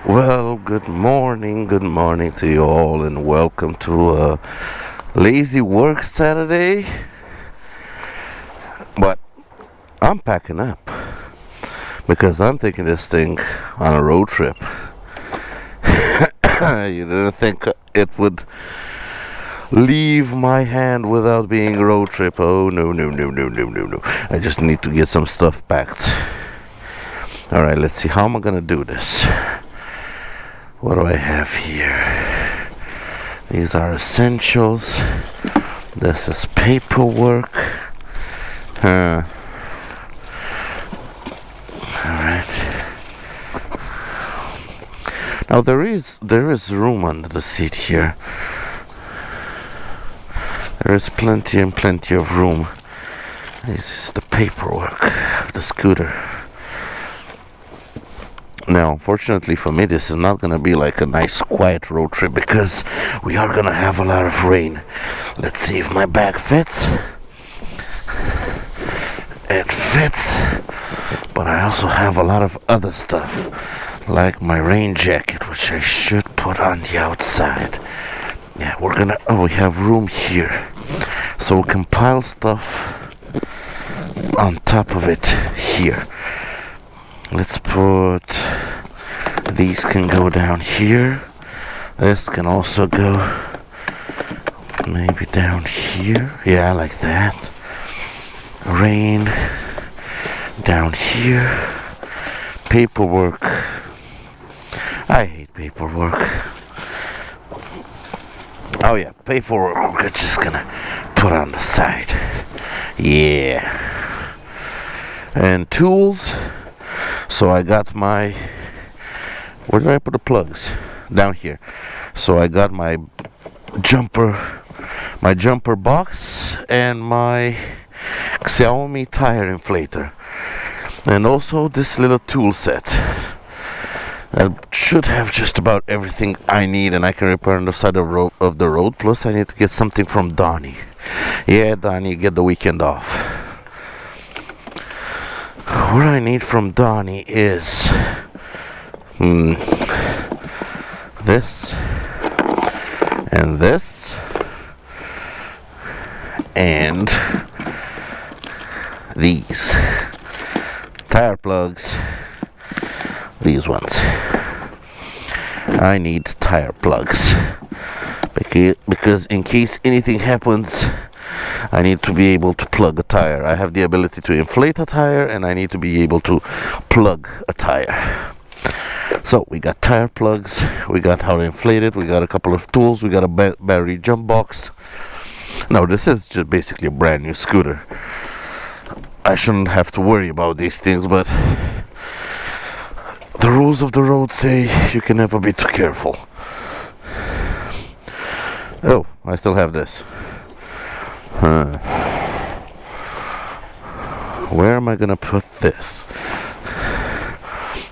Well, good morning to you all, and welcome to a lazy work Saturday. But I'm packing up because I'm taking this thing on a road trip. You didn't think it would leave my hand without being a road trip? Oh, no. I just need to get some stuff packed. Alright, let's see how am I gonna do this. What do I have here? These are essentials. This is paperwork. Alright. Now there is room under the seat here. There is plenty of room. This is the paperwork of the scooter. Now, unfortunately for me, this is not going to be like a nice quiet road trip because we are going to have a lot of rain. Let's see if my bag fits. It fits, but I also have a lot of other stuff, like my rain jacket, which I should put on the outside. Yeah, we have room here, so we can pile stuff on top of it here. Let's put, these can go down here. This can also go maybe down here. Yeah, like that. Rain down here. Paperwork. I hate paperwork. Oh yeah, paperwork we're just gonna put on the side. Yeah. And tools. So I got my, where did I put the plugs? Down here. So I got my jumper box and my Xiaomi tire inflator. And also this little tool set. I should have just about everything I need, and I can repair on the side of the road. Plus I need to get something from Donnie. Yeah, Donnie, get the weekend off. What I need from Donnie is this and this and these tire plugs. These ones. I need tire plugs because in case anything happens, I need to be able to plug a tire. I have the ability to inflate a tire, and I need to be able to plug a tire. So we got tire plugs, we got how to inflate it, we got a couple of tools, we got a battery jump box. Now this is just basically a brand new scooter. I shouldn't have to worry about these things, but the rules of the road say you can never be too careful. Oh, I still have this. Where am I gonna put this?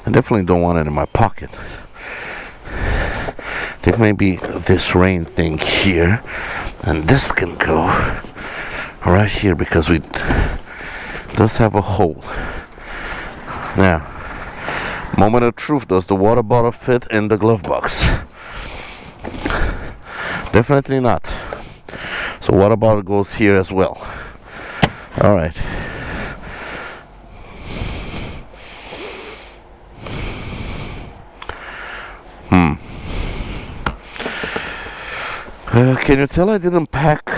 I definitely don't want it in my pocket. I think maybe this rain thing here, and this can go right here because it does have a hole. Now, moment of truth, does the water bottle fit in the glove box? Definitely not. So water bottle goes here as well. Alright. Can you tell I didn't pack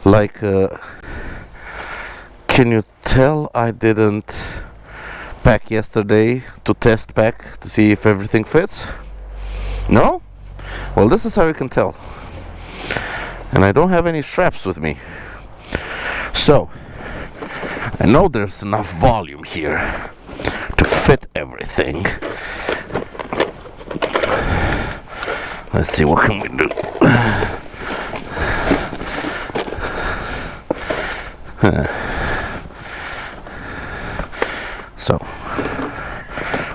like can you tell I didn't pack yesterday to test pack to see if everything fits? No? Well, this is how you can tell. And I don't have any straps with me, so I know there's enough volume here to fit everything. Let's see, what can we do? So,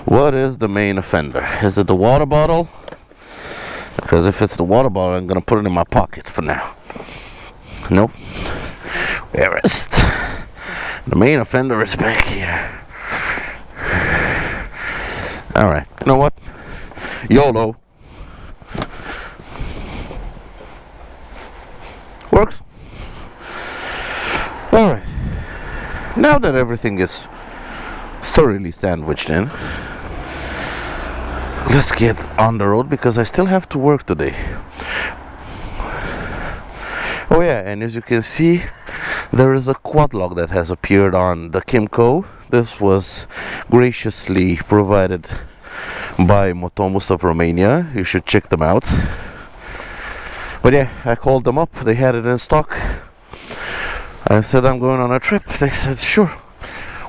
what is the main offender? Is it the water bottle? Because if it's the water bottle, I'm gonna put it in my pocket for now. Nope. Where is it? The main offender is back here. Alright, you know what? YOLO. Works. Alright. Now that everything is thoroughly sandwiched in, let's get on the road because I still have to work today. Oh yeah, and as you can see, there is a quad lock that has appeared on the Kymco. This was graciously provided by Motomus of Romania. You should check them out. But yeah, I called them up. They had it in stock. I said I'm going on a trip. They said sure,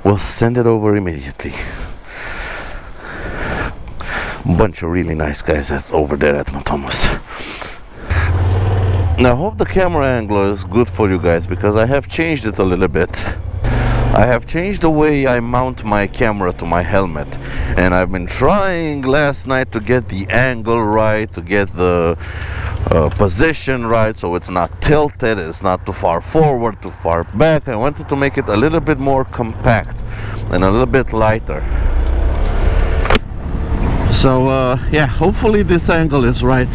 we'll send it over immediately. Bunch of really nice guys over there at Motomus. Now I hope the camera angle is good for you guys because I have changed it a little bit. I have changed the way I mount my camera to my helmet, and I've been trying last night to get the angle right, to get the position right so it's not tilted, it's not too far forward, too far back. I wanted to make it a little bit more compact and a little bit lighter. So yeah, hopefully this angle is right.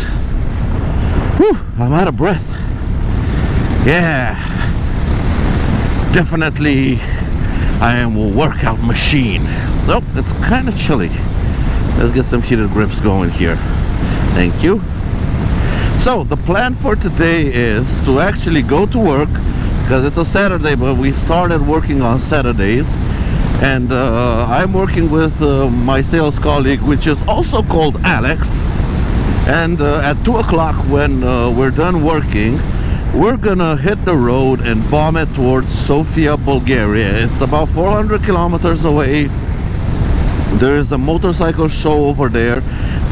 Whew, I'm out of breath. Yeah, definitely I am a workout machine. Nope, it's kind of chilly. Let's get some heated grips going here. Thank you. So the plan for today is to actually go to work because it's a Saturday, but we started working on Saturdays. And I'm working with my sales colleague, which is also called Alex. And at 2 o'clock when we're done working, we're gonna hit the road and bomb it towards Sofia, Bulgaria. It's about 400 kilometers away. There is a motorcycle show over there.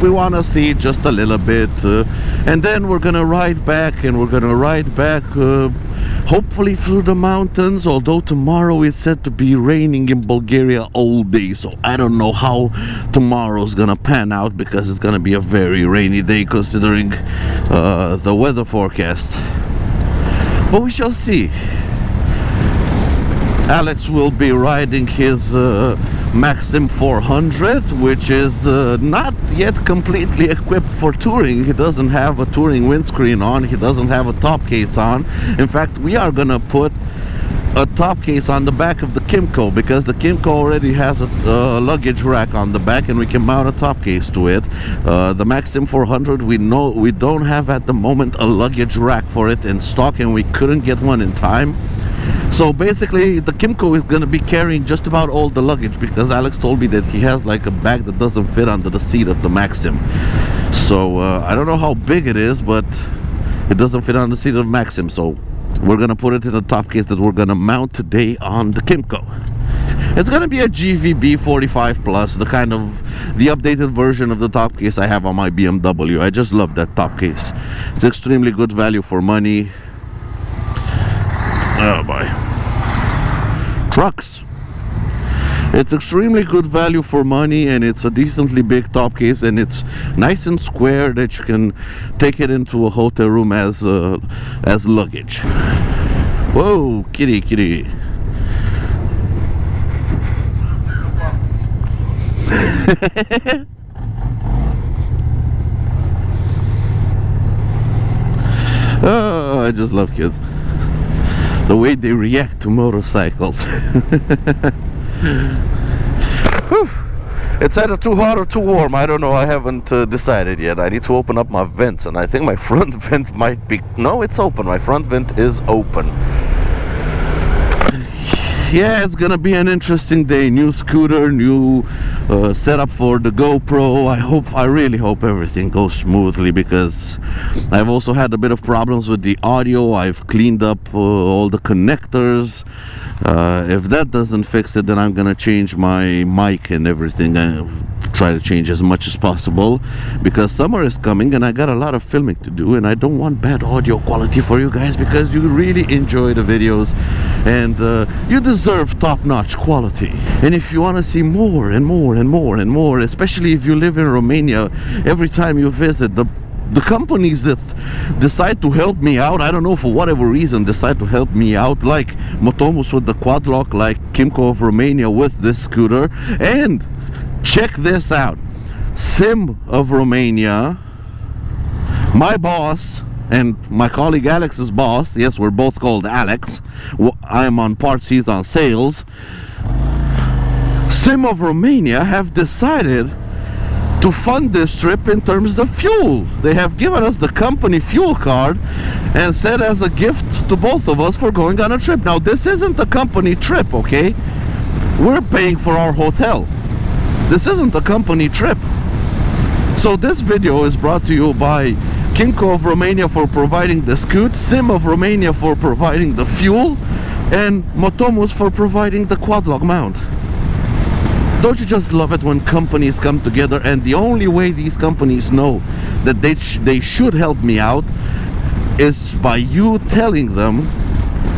We want to see just a little bit, and then we're gonna ride back, and we're gonna ride back hopefully through the mountains, although tomorrow is said to be raining in Bulgaria all day, so I don't know how tomorrow's gonna pan out because it's gonna be a very rainy day considering the weather forecast. But we shall see. Alex will be riding his Maxim 400, which is not yet completely equipped for touring. He doesn't have a touring windscreen on, he doesn't have a top case on. In fact, we are gonna put a top case on the back of the Kymco because the Kymco already has a luggage rack on the back and we can mount a top case to it. The Maxim 400, we don't have at the moment a luggage rack for it in stock, and we couldn't get one in time. So basically the Kymco is going to be carrying just about all the luggage because Alex told me that he has like a bag that doesn't fit under the seat of the Maxim. So I don't know how big it is, but it doesn't fit on the seat of the Maxim, so we're going to put it in a top case that we're going to mount today on the Kymco. It's going to be a GVB 45 Plus, the updated version of the top case I have on my BMW. I just love that top case. It's extremely good value for money. Oh boy. Trucks. It's extremely good value for money, and it's a decently big top case, and it's nice and square that you can take it into a hotel room as luggage. Whoa, kitty, kitty. Oh, I just love kids. The way they react to motorcycles. Whew. It's either too hot or too warm. I don't know. I haven't decided yet. I need to open up my vents, and I think my front vent might be... No, it's open. My front vent is open. Yeah, it's gonna be an interesting day. New scooter, new setup for the GoPro. I really hope everything goes smoothly because I've also had a bit of problems with the audio. I've cleaned up all the connectors. If that doesn't fix it, then I'm gonna change my mic and everything. Try to change as much as possible because summer is coming and I got a lot of filming to do, and I don't want bad audio quality for you guys because you really enjoy the videos and you deserve top-notch quality. And if you want to see more and more and more and more, especially if you live in Romania, every time you visit, the companies that decide to help me out, I don't know, for whatever reason, decide to help me out, like Motomus with the quad lock, like Kymco of Romania with this scooter. And check this out, SIM of Romania, my boss and my colleague Alex's boss, yes, we're both called Alex, I'm on parts, he's on sales, SIM of Romania have decided to fund this trip in terms of fuel. They have given us the company fuel card and said as a gift to both of us for going on a trip. Now this isn't a company trip, okay? We're paying for our hotel. This isn't a company trip. So this video is brought to you by Kymco of Romania for providing the scoot, SIM of Romania for providing the fuel, and Motomus for providing the quad lock mount. Don't you just love it when companies come together, and the only way these companies know that they should help me out is by you telling them,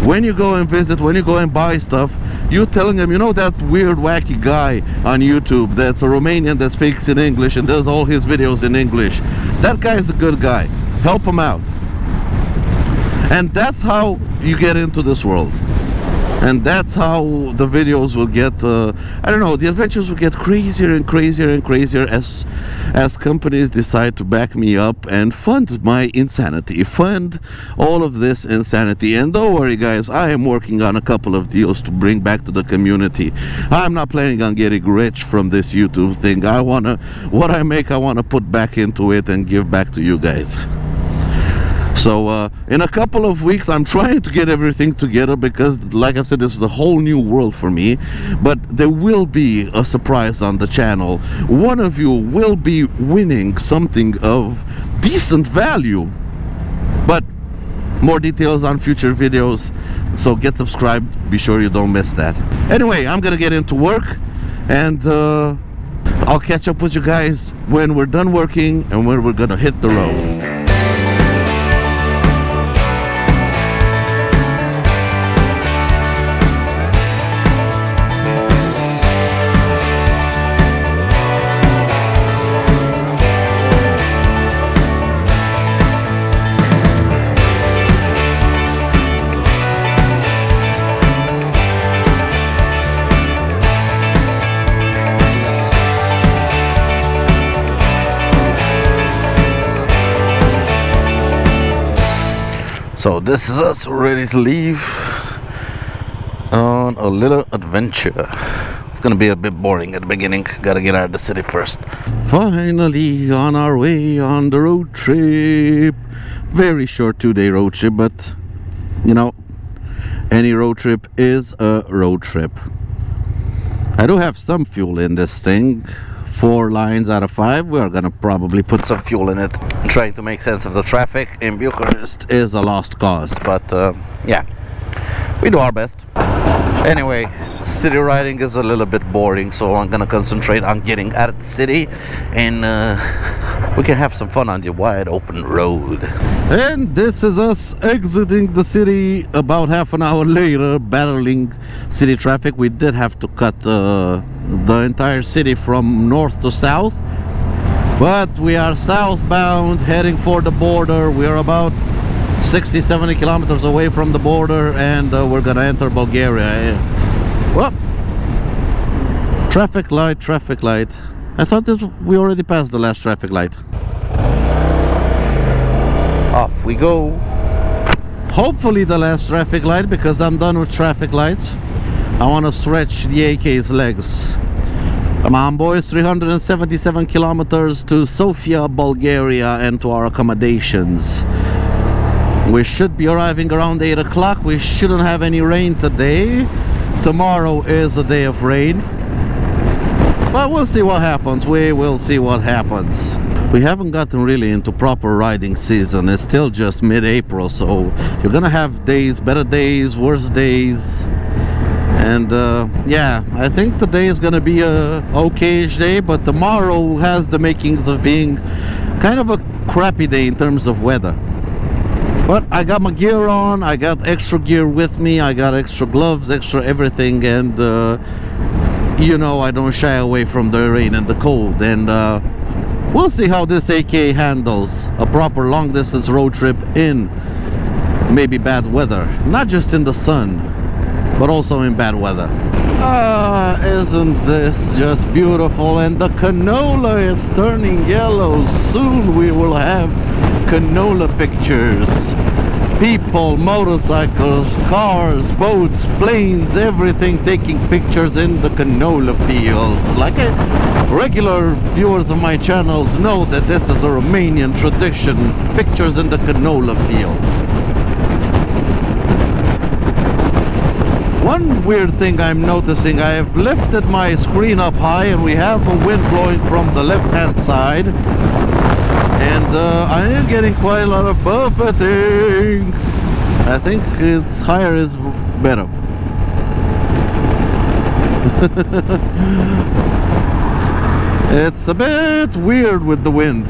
when you go and visit, when you go and buy stuff, you telling them, you know that weird wacky guy on YouTube that's a Romanian that speaks in English and does all his videos in English, that guy is a good guy, help him out. And that's how you get into this world. And that's how the videos will get, I don't know, the adventures will get crazier and crazier and crazier as companies decide to back me up and fund my insanity, fund all of this insanity. And don't worry guys, I am working on a couple of deals to bring back to the community. I'm not planning on getting rich from this YouTube thing. What I make, I want to put back into it and give back to you guys. So in a couple of weeks I'm trying to get everything together, because like I said, this is a whole new world for me. But there will be a surprise on the channel. One of you will be winning something of decent value, but more details on future videos, so get subscribed, be sure you don't miss that. Anyway, I'm gonna get into work, and I'll catch up with you guys when we're done working and when we're gonna hit the road. So this is us ready to leave on a little adventure. It's gonna be a bit boring at the beginning, gotta get out of the city first. Finally on our way on the road trip. Very short 2-day road trip, but you know, any road trip is a road trip. I do have some fuel in this thing. 4 lines out of 5. We're gonna probably put some fuel in it. Trying to make sense of the traffic in Bucharest is a lost cause, but yeah, we do our best. Anyway, city riding is a little bit boring, so I'm gonna concentrate on getting out of the city, and we can have some fun on the wide open road. And this is us exiting the city about half an hour later, battling city traffic. We did have to cut the entire city from north to south, but we are southbound heading for the border. We are about 60-70 kilometers away from the border, and we're gonna enter Bulgaria. Well, traffic light, traffic light. I thought we already passed the last traffic light. Off we go. Hopefully the last traffic light, because I'm done with traffic lights. I want to stretch the AK's legs. Come on boys, 377 kilometers to Sofia, Bulgaria, and to our accommodations. We should be arriving around 8 o'clock. We shouldn't have any rain today. Tomorrow is a day of rain, but we'll see what happens. We will see what happens. We haven't gotten really into proper riding season. It's still just mid-April, so you're gonna have days, better days, worse days. And yeah, I think today is gonna be a okay-ish day, but tomorrow has the makings of being kind of a crappy day in terms of weather. But I got my gear on, I got extra gear with me, I got extra gloves, extra everything, and you know, I don't shy away from the rain and the cold. And we'll see how this AK handles a proper long distance road trip in maybe bad weather. Not just in the sun, but also in bad weather. Ah, isn't this just beautiful? And the canola is turning yellow. Soon we will have canola pictures. People, motorcycles, cars, boats, planes, everything taking pictures in the canola fields. Like regular viewers of my channels know that this is a Romanian tradition. Pictures in the canola field. One weird thing I'm noticing, I have lifted my screen up high and we have a wind blowing from the left hand side. And I am getting quite a lot of buffeting. I think it's higher is better. It's a bit weird with the wind.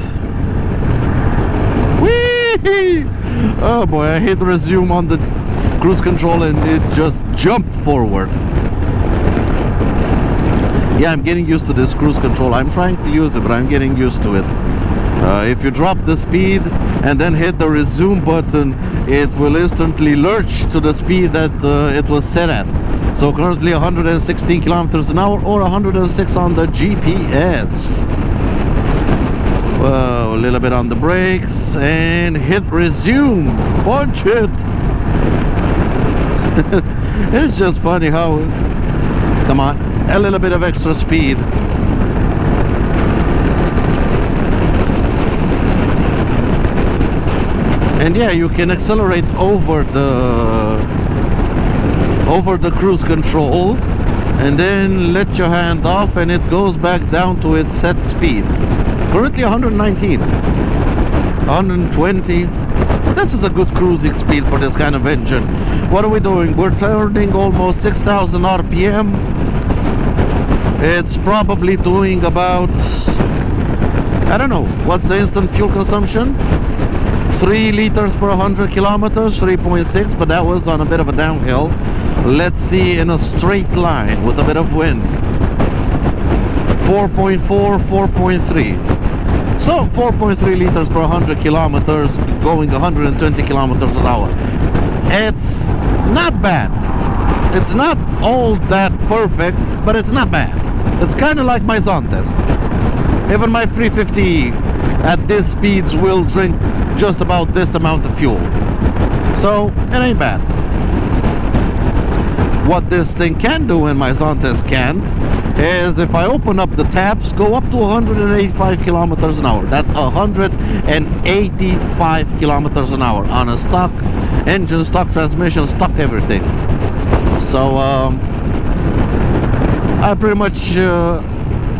Whee! Oh boy, I hit resume on the cruise control and it just jumped forward. Yeah, I'm getting used to this cruise control. I'm trying to use it, but I'm getting used to it. If you drop the speed and then hit the resume button, it will instantly lurch to the speed that it was set at. So currently 116 kilometers an hour or 106 on the GPS. Whoa, a little bit on the brakes and hit resume. Punch it. It's just funny how, come on, a little bit of extra speed. And yeah, you can accelerate over the cruise control and then let your hand off and it goes back down to its set speed. Currently 119, 120. This is a good cruising speed for this kind of engine. What are we doing? We're turning almost 6,000 RPM. It's probably doing about, I don't know, what's the instant fuel consumption? 3 liters per 100 kilometers, 3.6, but that was on a bit of a downhill. Let's see in a straight line with a bit of wind. 4.4, 4.3. So 4.3 liters per 100 kilometers, going 120 kilometers an hour. It's not bad. It's not all that perfect, but it's not bad. It's kind of like my Zontes. Even my 350 at these speeds will drink just about this amount of fuel. So it ain't bad. What this thing can do and my Zontes can't is if I open up the taps, go up to 185 kilometers an hour. That's 185 kilometers an hour on a stock engine, stock transmission, stock everything. So I pretty much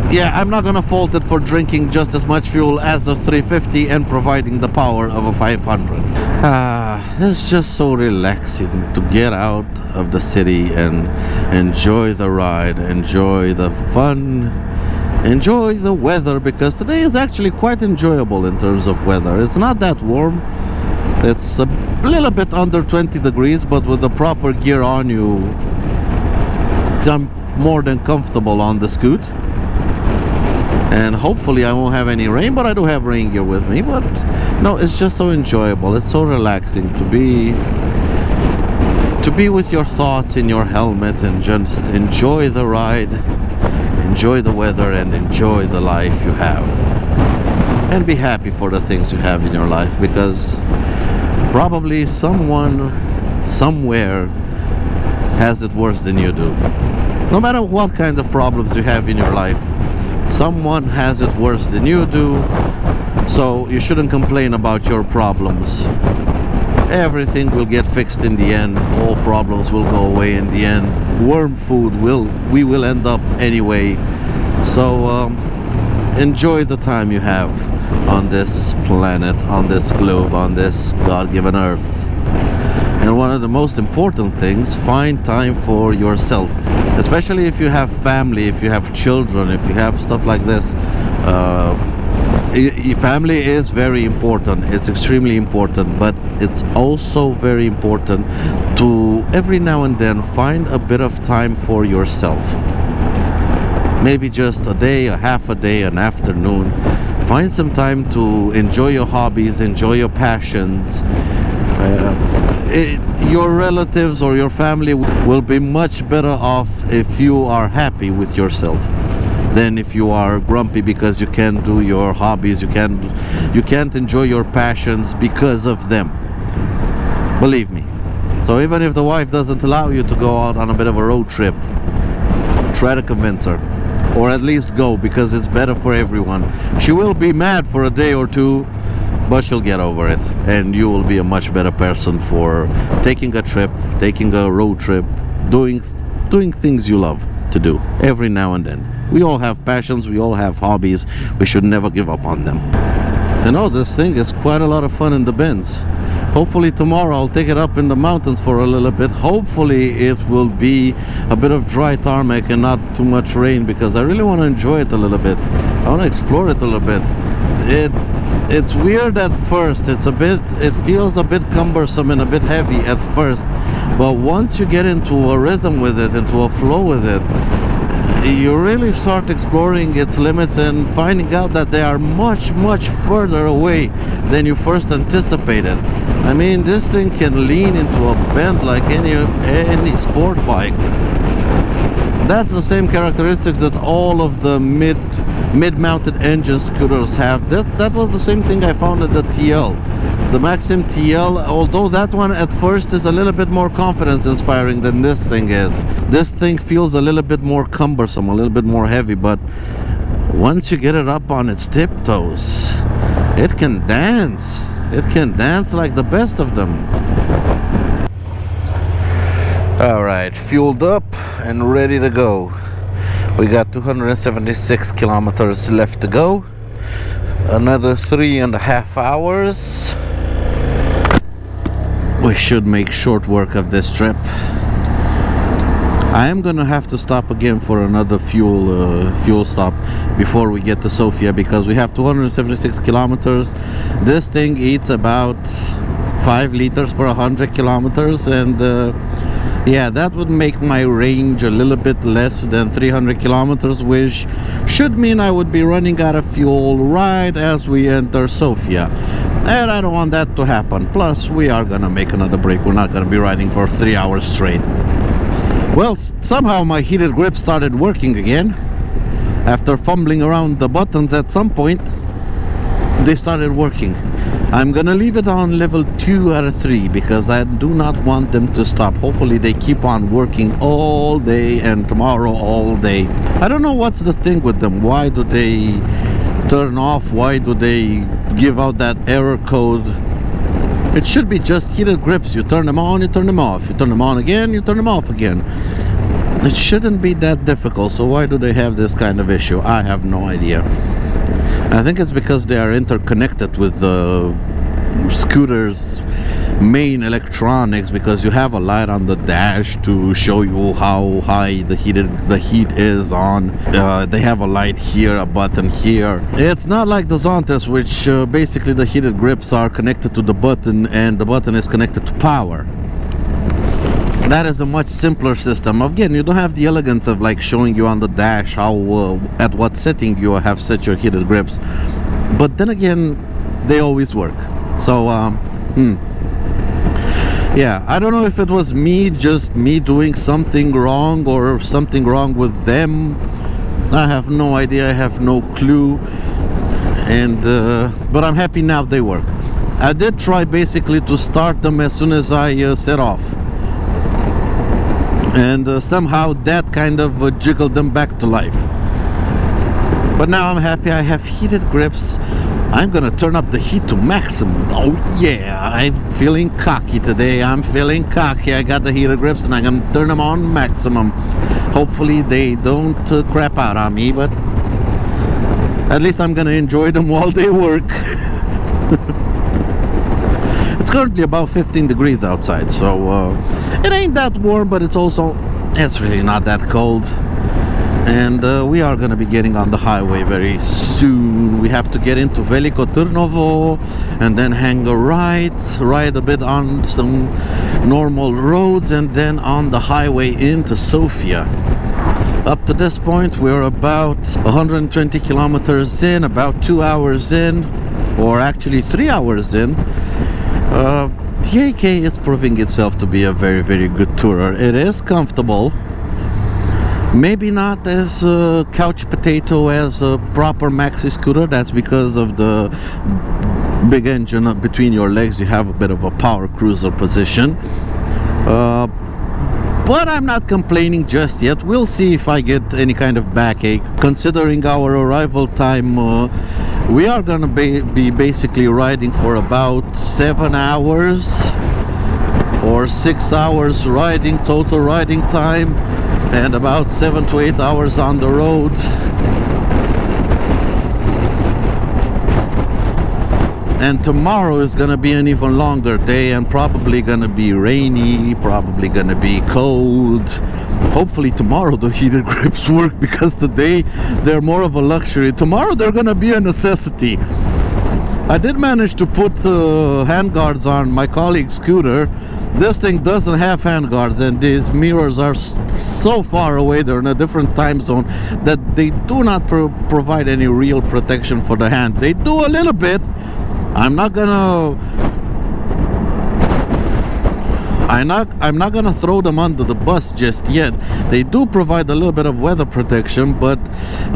yeah, I'm not gonna fault it for drinking just as much fuel as a 350 and providing the power of a 500. It's just so relaxing to get out of the city and enjoy the ride, enjoy the fun, enjoy the weather, because today is actually quite enjoyable in terms of weather. It's not that warm. It's a little bit under 20 degrees, but with the proper gear on, you jump more than comfortable on the scoot. And hopefully I won't have any rain, but I do have rain gear with me. But no, it's just so enjoyable. It's so relaxing to be with your thoughts in your helmet and just enjoy the ride, enjoy the weather, and enjoy the life you have. And be happy for the things you have in your life, because probably someone somewhere has it worse than you do. No matter what kind of problems you have in your life, someone has it worse than you do. So you shouldn't complain about your problems. Everything will get fixed in the end. All problems will go away in the end. Worm food we will end up anyway. So enjoy the time you have on this planet, on this globe, on this God-given earth. And one of the most important things, find time for yourself. Especially if you have family, if you have children, if you have stuff like this. Family is very important. It's extremely important, but it's also very important to every now and then find a bit of time for yourself. Maybe just a day, a half a day, an afternoon. Find some time to enjoy your hobbies, enjoy your passions. your relatives or your family will be much better off if you are happy with yourself than if you are grumpy because you can't do your hobbies, you can't enjoy your passions because of them. Believe me. So even if the wife doesn't allow you to go out on a bit of a road trip, try to convince her, or at least go, because it's better for everyone. She will be mad for a day or two, but she'll get over it, and you will be a much better person for taking a trip, taking a road trip, doing things you love to do every now and then. We all have passions, we all have hobbies, we should never give up on them. You know, this thing is quite a lot of fun in the bends. Hopefully tomorrow I'll take it up in the mountains for a little bit. Hopefully it will be a bit of dry tarmac and not too much rain, because I really want to enjoy it a little bit. I want to explore it a little bit. It's weird at first. It feels a bit cumbersome and a bit heavy at first. But once you get into a rhythm with it, into a flow with it, you really start exploring its limits and finding out that they are much, much further away than you first anticipated. I mean, this thing can lean into a bend like any sport bike. That's the same characteristics that all of the mid-mounted engine scooters have. That was the same thing I found at the TL. The Maxim TL, although that one at first is a little bit more confidence inspiring than this thing is. This thing feels a little bit more cumbersome, a little bit more heavy, but once you get it up on its tiptoes, it can dance. It can dance like the best of them. Alright, fueled up and ready to go. We got 276 kilometers left to go. Another 3.5 hours. We should make short work of this trip. I am gonna have to stop again for another fuel stop before we get to Sofia, because we have 276 kilometers. This thing eats about 5 liters per 100 kilometers, and yeah, that would make my range a little bit less than 300 kilometers, which should mean I would be running out of fuel right as we enter Sofia, and I don't want that to happen. Plus, we are gonna make another break. We're not gonna be riding for 3 hours straight. Well, somehow my heated grip started working again. After fumbling around the buttons at some point, they started working. I'm gonna leave it on level 2 out of 3 because I do not want them to stop. Hopefully they keep on working all day and tomorrow all day. I don't know what's the thing with them. Why do they turn off? Why do they give out that error code? It should be just heated grips. You turn them on, you turn them off. You turn them on again, you turn them off again. It shouldn't be that difficult. So why do they have this kind of issue? I have no idea. I think it's because they are interconnected with the scooter's main electronics, because you have a light on the dash to show you how high the heat is on. They have a light here, a button here. It's not like the Zontes, which basically the heated grips are connected to the button and the button is connected to power. That is a much simpler system. Again, you don't have the elegance of like showing you on the dash how at what setting you have set your heated grips. But then again, they always work. So yeah, I don't know if it was just me doing something wrong or something wrong with them. I have no idea. I have no clue. And but I'm happy now they work. I did try basically to start them as soon as I set off, and somehow that kind of jiggled them back to life. But now I'm happy. I have heated grips. I'm gonna turn up the heat to maximum. Oh yeah, I'm feeling cocky today. I'm feeling cocky. I got the heated grips and I'm gonna turn them on maximum. Hopefully they don't crap out on me, but at least I'm gonna enjoy them while they work. It's currently about 15 degrees outside, so it ain't that warm, but it's really not that cold. And we are going to be getting on the highway very soon. We have to get into Veliko, Tarnovo, and then hang a right, ride a bit on some normal roads, and then on the highway into Sofia. Up to this point, we're about 120 kilometers in, about 2 hours in, or actually 3 hours in. The AK is proving itself to be a very, very good tourer. It is comfortable. Maybe not as couch potato as a proper maxi scooter. That's because of the big engine between your legs. You have a bit of a power cruiser position. But I'm not complaining just yet. We'll see if I get any kind of backache. Considering our arrival time, we are gonna be basically riding for about 7 hours or 6 hours riding, total riding time, and about 7 to 8 hours on the road. And tomorrow is gonna be an even longer day, and probably gonna be rainy, probably gonna be cold. Hopefully tomorrow the heated grips work, because today they're more of a luxury. Tomorrow they're gonna be a necessity. I did manage to put handguards on my colleague's scooter. This thing doesn't have handguards, and these mirrors are so far away, they're in a different time zone, that they do not provide any real protection for the hand. They do a little bit. I'm not gonna throw them under the bus just yet. They do provide a little bit of weather protection, but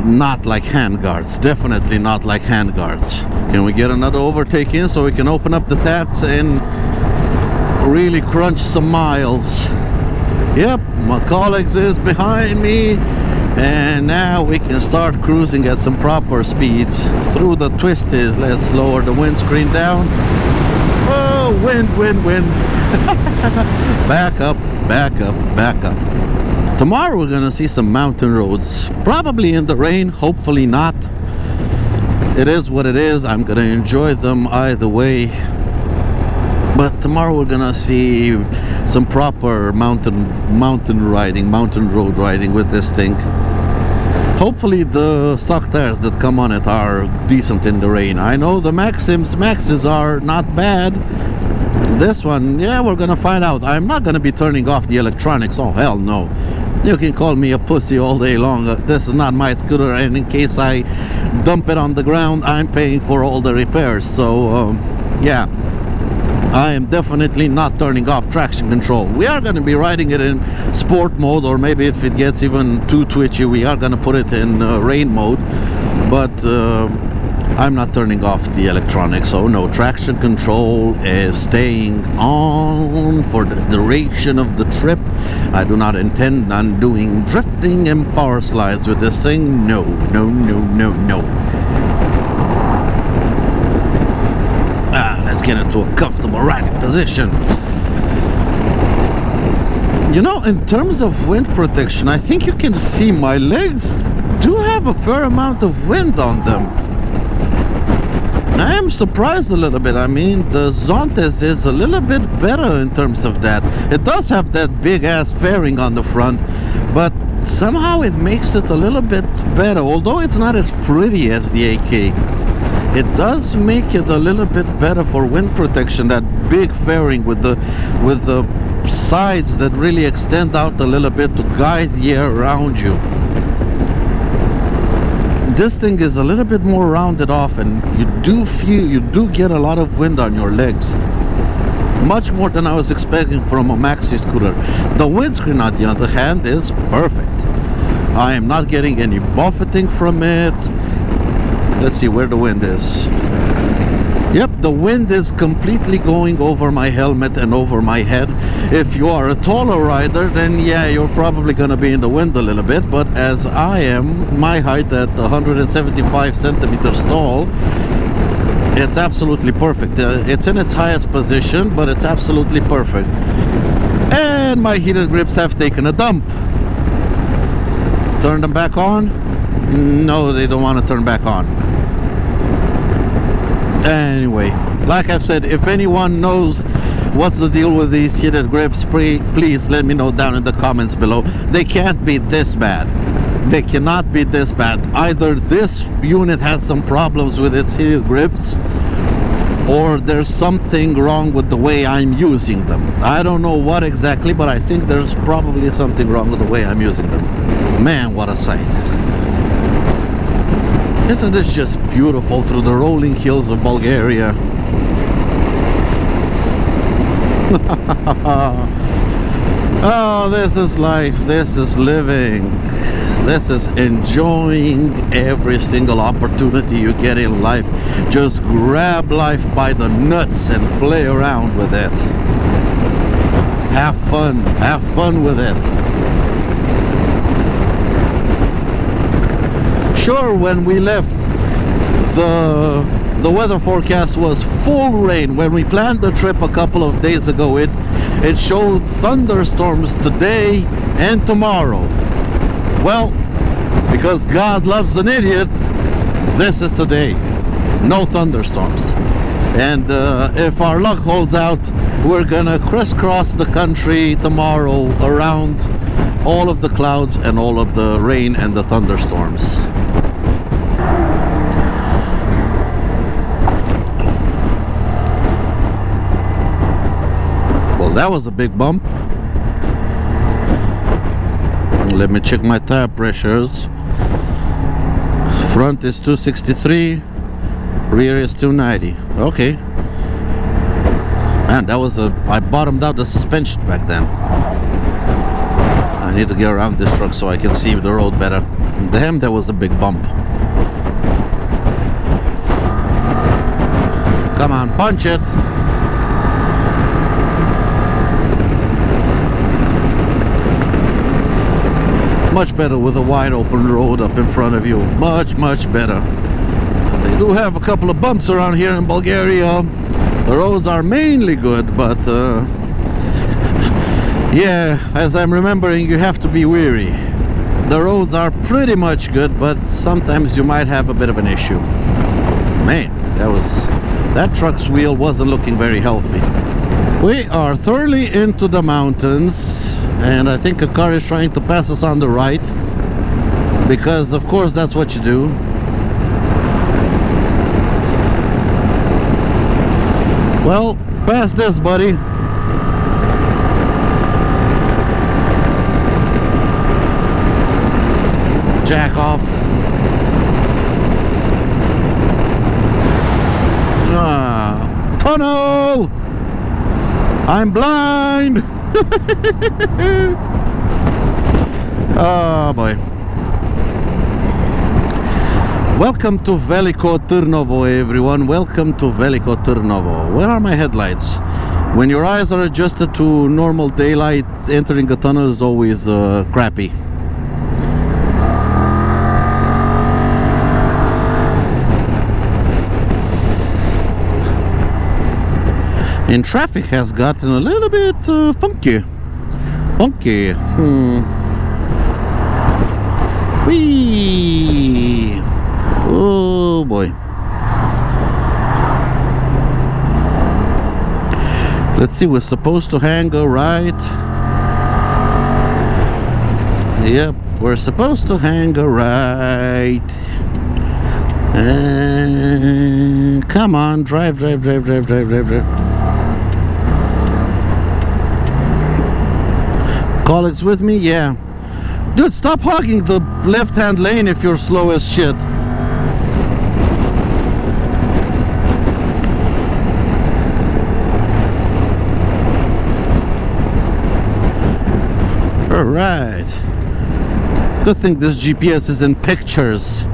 not like handguards. Definitely not like handguards. Can we get another overtake in so we can open up the taps and really crunch some miles? Yep, my colleagues is behind me, and now we can start cruising at some proper speeds through the twisties. Let's lower the windscreen down. Oh, wind, wind, wind. Back up, back up, back up. Tomorrow we're gonna see some mountain roads, probably in the rain, hopefully not. It is what it is. I'm gonna enjoy them either way. But tomorrow we're gonna see some proper mountain road riding with this thing. Hopefully the stock tires that come on it are decent in the rain. I know the Maxes are not bad. This one, yeah, we're gonna find out. I'm not gonna be turning off the electronics. Oh, hell no. You can call me a pussy all day long. This is not my scooter, and in case I dump it on the ground, I'm paying for all the repairs. So yeah, I am definitely not turning off traction control. We are going to be riding it in sport mode, or maybe if it gets even too twitchy, we are going to put it in rain mode. But I'm not turning off the electronics, so no, traction control is staying on for the duration of the trip. I do not intend on doing drifting and power slides with this thing. No, no, no, no, no. Let's get into a comfortable riding position. You know, in terms of wind protection, I think you can see my legs do have a fair amount of wind on them. I am surprised a little bit. I mean, the Zontes is a little bit better in terms of that. It does have that big ass fairing on the front, but somehow it makes it a little bit better. Although it's not as pretty as the AK, it does make it a little bit better for wind protection. That big fairing with the sides that really extend out a little bit to guide the air around you. This thing is a little bit more rounded off, and you do get a lot of wind on your legs. Much more than I was expecting from a maxi scooter. The windscreen, on the other hand, is perfect. I am not getting any buffeting from it. Let's see where the wind is. Yep, the wind is completely going over my helmet and over my head. If you are a taller rider, then yeah, you're probably gonna be in the wind a little bit, but as I am, my height at 175 centimeters tall, it's absolutely perfect. It's in its highest position, but it's absolutely perfect. And my heated grips have taken a dump. Turn them back on? No, they don't want to turn back on. Anyway, like I've said, if anyone knows what's the deal with these heated grips, please let me know down in the comments below. They can't be this bad. They cannot be this bad. Either this unit has some problems with its heated grips, or there's something wrong with the way I'm using them. I don't know what exactly, but I think there's probably something wrong with the way I'm using them. Man, what a sight. Isn't this just beautiful through the rolling hills of Bulgaria? Oh, this is life, this is living, this is enjoying every single opportunity you get in life. Just grab life by the nuts and play around with it. Have fun with it. Sure, when we left, the weather forecast was full rain. When we planned the trip a couple of days ago, it showed thunderstorms today and tomorrow. Well, because God loves an idiot, this is today. No thunderstorms. And if our luck holds out, we're gonna crisscross the country tomorrow around all of the clouds and all of the rain and the thunderstorms. Well, that was a big bump. Let me check my tire pressures. Front is 263, rear is 290. Okay. Man, that was I bottomed out the suspension back then. I need to get around this truck so I can see the road better. Damn, that was a big bump. Come on, punch it. Much better with a wide open road up in front of you. Much better. They do have a couple of bumps around here in Bulgaria. The roads are mainly good, but yeah, as I'm remembering, you have to be wary. The roads are pretty much good, but sometimes you might have a bit of an issue. Man, that truck's wheel wasn't looking very healthy. We are thoroughly into the mountains, and I think a car is trying to pass us on the right, because of course that's what you do. Well, pass this, buddy. Jack off. Tunnel! I'm blind! Oh boy. Welcome to Veliko, Tarnovo, everyone. Welcome to Veliko, Tarnovo. Where are my headlights? When your eyes are adjusted to normal daylight, entering a tunnel is always crappy. And traffic has gotten a little bit funky. Whee! Oh boy. Let's see, we're supposed to hang a right. Yep, we're supposed to hang a right. Come on, drive. Colleagues with me? Yeah. Dude, stop hogging the left-hand lane if you're slow as shit. Alright. Good thing this GPS is in pictures.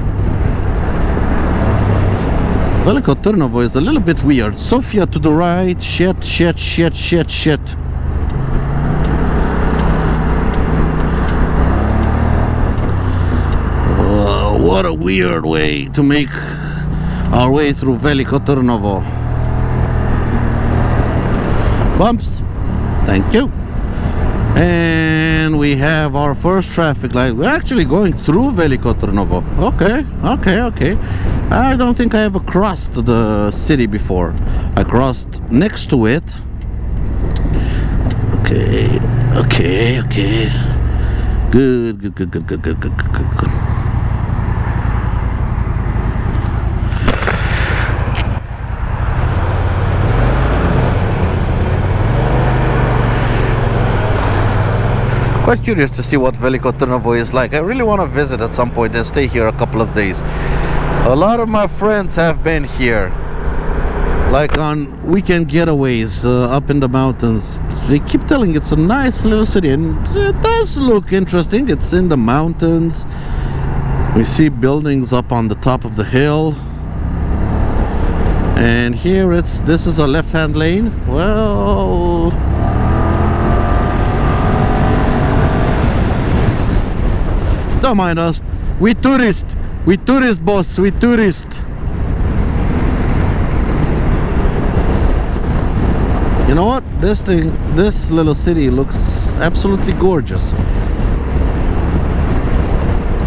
Veliko Tarnovo is a little bit weird. Sofia to the right. Shit. What a weird way to make our way through Veliko Tarnovo. Bumps. Thank you. And we have our first traffic light. We're actually going through Veliko Tarnovo. Okay. I don't think I ever crossed the city before. I crossed next to it. Okay. Good. Quite curious to see what Veliko Tarnovo is like. I really want to visit at some point and stay here a couple of days. A lot of my friends have been here. like on weekend getaways up in the mountains. They keep telling it's a nice little city, and it does look interesting. It's in the mountains. We see buildings up on the top of the hill, and here this is a left-hand lane. Well, don't mind us. We tourist, boss. We tourist. You know what? This little city looks absolutely gorgeous.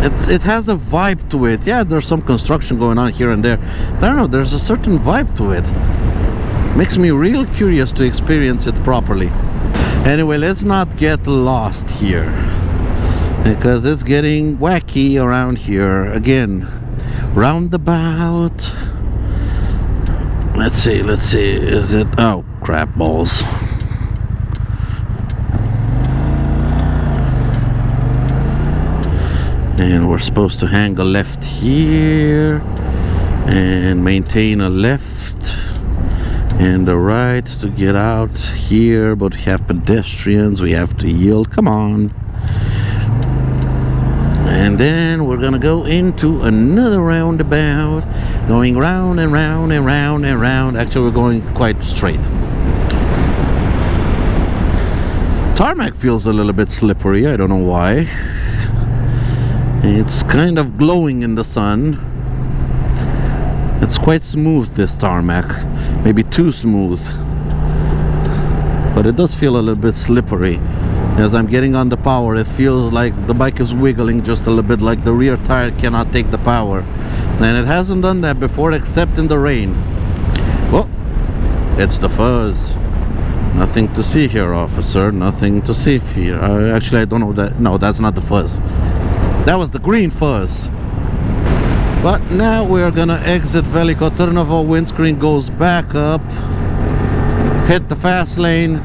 It has a vibe to it. Yeah, there's some construction going on here and there. I don't know, there's a certain vibe to it. Makes me real curious to experience it properly. Anyway, let's not get lost here, because it's getting wacky around here. Again, roundabout. Let's see, is it, oh crap balls. And we're supposed to hang a left here and maintain a left and a right to get out here, but we have pedestrians, we have to yield. Come on. And then we're gonna go into another roundabout, going round and round and round and round. Actually, we're going quite straight. Tarmac feels a little bit slippery. I don't know why. It's kind of glowing in the sun. It's quite smooth, this tarmac. Maybe too smooth. But it does feel a little bit slippery. As I'm getting on the power, it feels like the bike is wiggling just a little bit, like the rear tire cannot take the power. And it hasn't done that before, except in the rain. Oh, it's the fuzz. Nothing to see here, officer. Nothing to see here. Actually, I don't know that. No, that's not the fuzz. That was the green fuzz. But now we're gonna exit Veliko. Tarnovo. Windscreen goes back up. Hit the fast lane.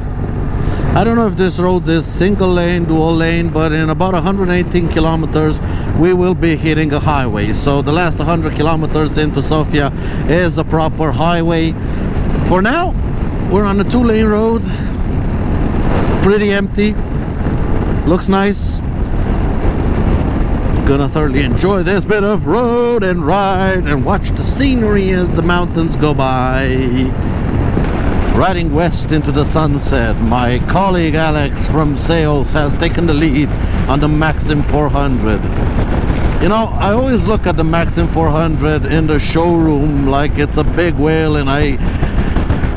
I don't know if this road is single lane, dual lane, but in about 118 kilometers we will be hitting a highway. So the last 100 kilometers into Sofia is a proper highway. For now, we're on a 2-lane road. Pretty empty. Looks nice. Gonna thoroughly enjoy this bit of road and ride and watch the scenery as the mountains go by. Riding west into the sunset, my colleague Alex from sales has taken the lead on the Maxim 400. You know, I always look at the Maxim 400 in the showroom like it's a big whale, and I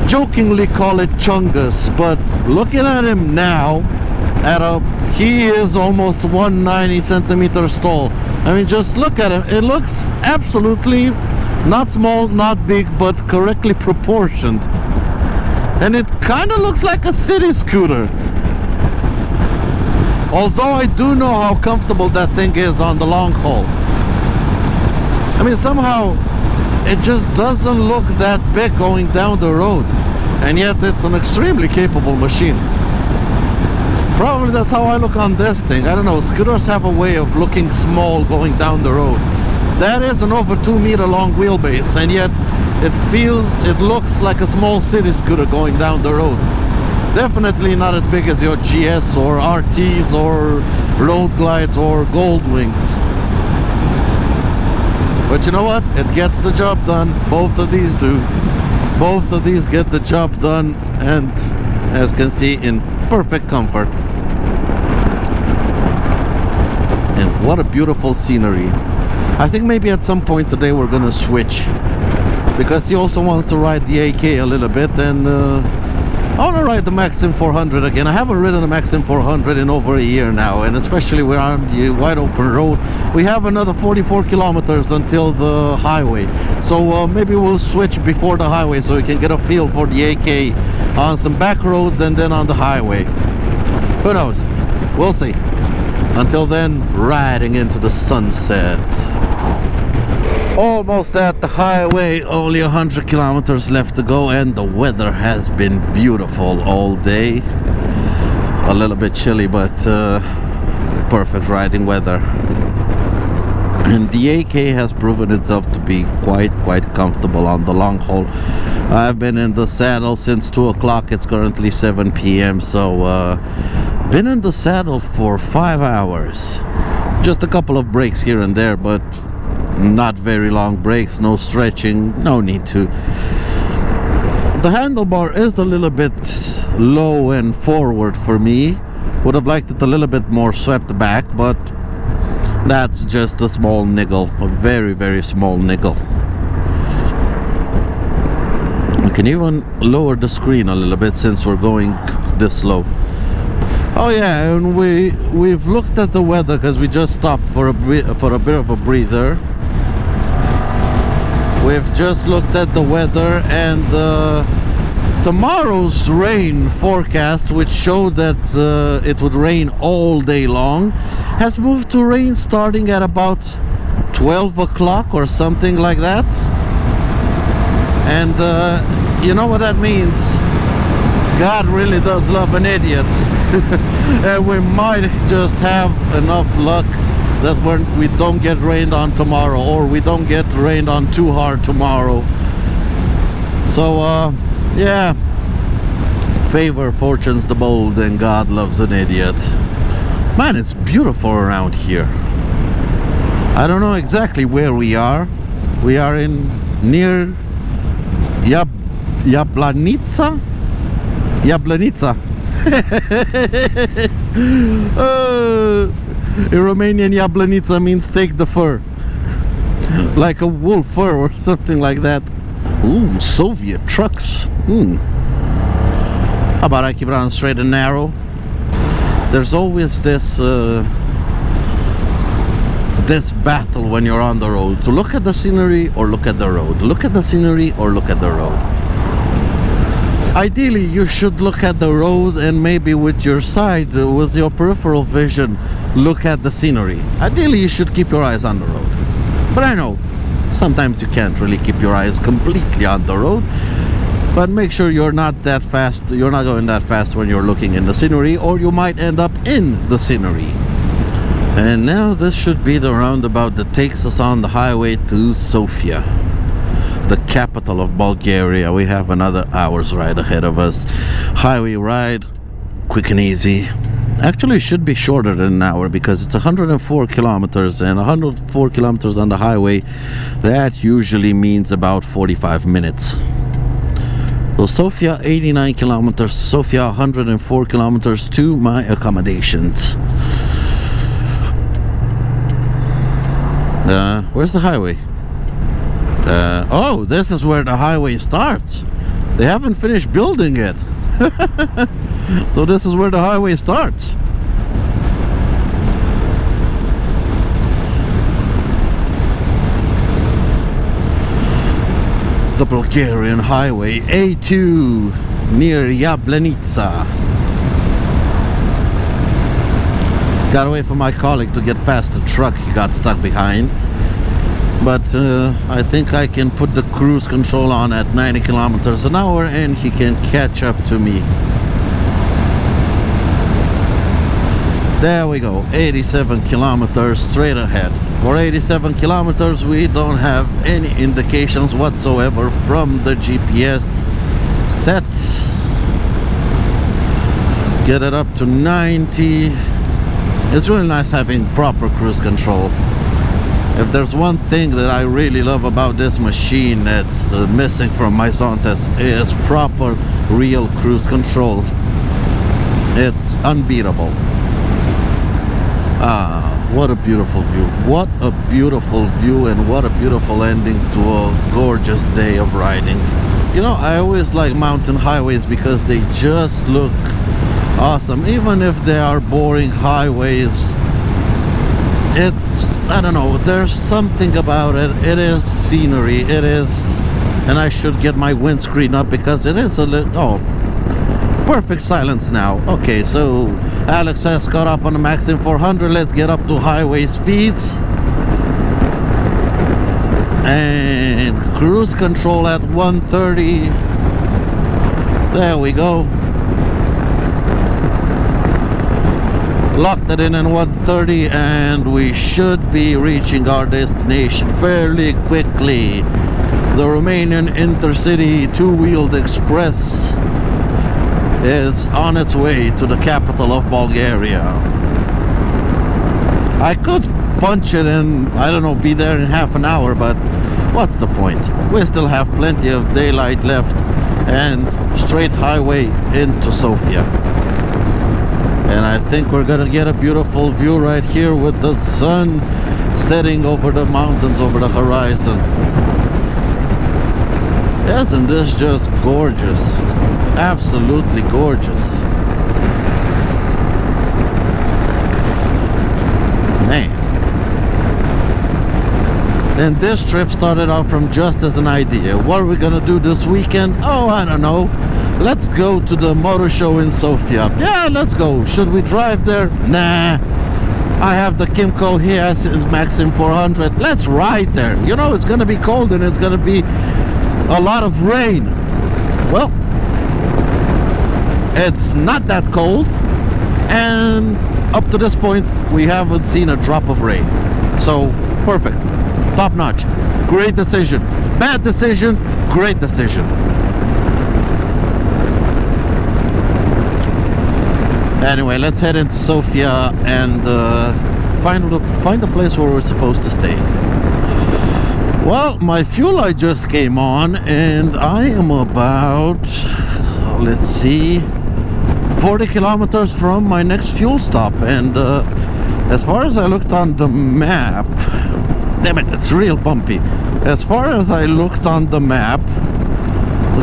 jokingly call it Chungus, but looking at him now, he is almost 190 centimeters tall. I mean, just look at him. It looks absolutely not small, not big, but correctly proportioned. And it kind of looks like a city scooter. Although I do know how comfortable that thing is on the long haul. I mean, somehow it just doesn't look that big going down the road. And yet it's an extremely capable machine. Probably that's how I look on this thing. I don't know, scooters have a way of looking small going down the road. That is an over 2 meter long wheelbase, and yet it looks like a small city scooter going down the road. Definitely not as big as your GS or RTs or Road Glides or Goldwings. But you know what? It gets the job done. Both of these do. Both of these get the job done, and as you can see, in perfect comfort. And what a beautiful scenery. I think maybe at some point today we're gonna switch, because he also wants to ride the AK a little bit, and I want to ride the Maxim 400 again. I haven't ridden the Maxim 400 in over a year now, and especially we're on the wide open road. We have another 44 kilometers until the highway, so maybe we'll switch before the highway so we can get a feel for the AK on some back roads and then on the highway. Who knows? We'll see. Until then, riding into the sunset. Almost at the highway, only 100 kilometers left to go, and the weather has been beautiful all day. A little bit chilly, but perfect riding weather. And the AK has proven itself to be quite comfortable on the long haul. I've been in the saddle since 2 o'clock. It's currently 7 p.m. So been in the saddle for 5 hours. Just a couple of breaks here and there, but not very long breaks. No stretching, no need to. The handlebar is a little bit low and forward for me. Would have liked it a little bit more swept back, but that's just a small niggle, a very small niggle. We can even lower the screen a little bit since we're going this slow. Oh yeah, and we've looked at the weather because we just stopped for a bit of a breather. We've just looked at the weather, and tomorrow's rain forecast, which showed that it would rain all day long, has moved to rain starting at about 12 o'clock or something like that. And you know what that means? God really does love an idiot. And we might just have enough luck that we don't get rained on tomorrow, or we don't get rained on too hard tomorrow. So yeah, favor fortune's the bold and God loves an idiot. Man, it's beautiful around here. I don't know exactly where we are. We are near Jablanica. In Romanian, Jablanica means take the fur, like a wool fur or something like that. Ooh, Soviet trucks. How about I keep it on straight and narrow? There's always this this battle when you're on the road to look at the scenery or look at the road. Look at the scenery or look at the road. Ideally, you should look at the road, and maybe with your side, with your peripheral vision, look at the scenery. Ideally, you should keep your eyes on the road. But I know sometimes you can't really keep your eyes completely on the road. But make sure you're not that fast, you're not going that fast when you're looking in the scenery, or you might end up in the scenery. And now this should be the roundabout that takes us on the highway to Sofia, the capital of Bulgaria. We have another hour's ride ahead of us. Highway ride, quick and easy. Actually, it should be shorter than an hour because it's 104 kilometers, and 104 kilometers on the highway, that usually means about 45 minutes. So Sofia 89 kilometers, Sofia 104 kilometers to my accommodations. Where's the highway? Oh, this is where the highway starts. They haven't finished building it. So this is where the highway starts. The Bulgarian highway A2 near Jablanica. Got away from my colleague to get past the truck he got stuck behind. But I think I can put the cruise control on at 90 kilometers an hour and he can catch up to me. There we go, 87 kilometers straight ahead. For 87 kilometers we don't have any indications whatsoever from the GPS set. Get it up to 90. It's really nice having proper cruise control. If there's one thing that I really love about this machine that's missing from my Zontes, is proper real cruise control. It's unbeatable. Ah, what a beautiful view. What a beautiful view, and what a beautiful ending to a gorgeous day of riding. You know, I always like mountain highways because they just look awesome. Even if they are boring highways, it's, I don't know, there's something about it. It is scenery, it is, and I should get my windscreen up because it is a little, oh, perfect silence now. Okay, so Alex has got up on the maximum 400. Let's get up to highway speeds. And cruise control at 130. There we go. Locked it in 130, and we should be reaching our destination fairly quickly. The Romanian Intercity two-wheeled express is on its way to the capital of Bulgaria. I could punch it and, I don't know, be there in half an hour, but what's the point? We still have plenty of daylight left and straight highway into Sofia. And I think we're gonna get a beautiful view right here with the sun setting over the mountains, over the horizon. Isn't this just gorgeous? Absolutely gorgeous. Man. And this trip started out from just as an idea. What are we gonna do this weekend? Oh, I don't know. Let's go to the motor show in Sofia. Yeah, let's go. Should we drive there? Nah. I have the Kymco here, it's Maxim 400. Let's ride there. You know, it's gonna be cold and it's gonna be a lot of rain. Well, it's not that cold, and up to this point we haven't seen a drop of rain. So perfect, top notch, great decision. Bad decision, great decision. Anyway, let's head into Sofia and find a place where we're supposed to stay. Well, my fuel light just came on, and I am about, let's see, 40 kilometers from my next fuel stop. And as far as I looked on the map, damn it, it's real bumpy. As far as I looked on the map,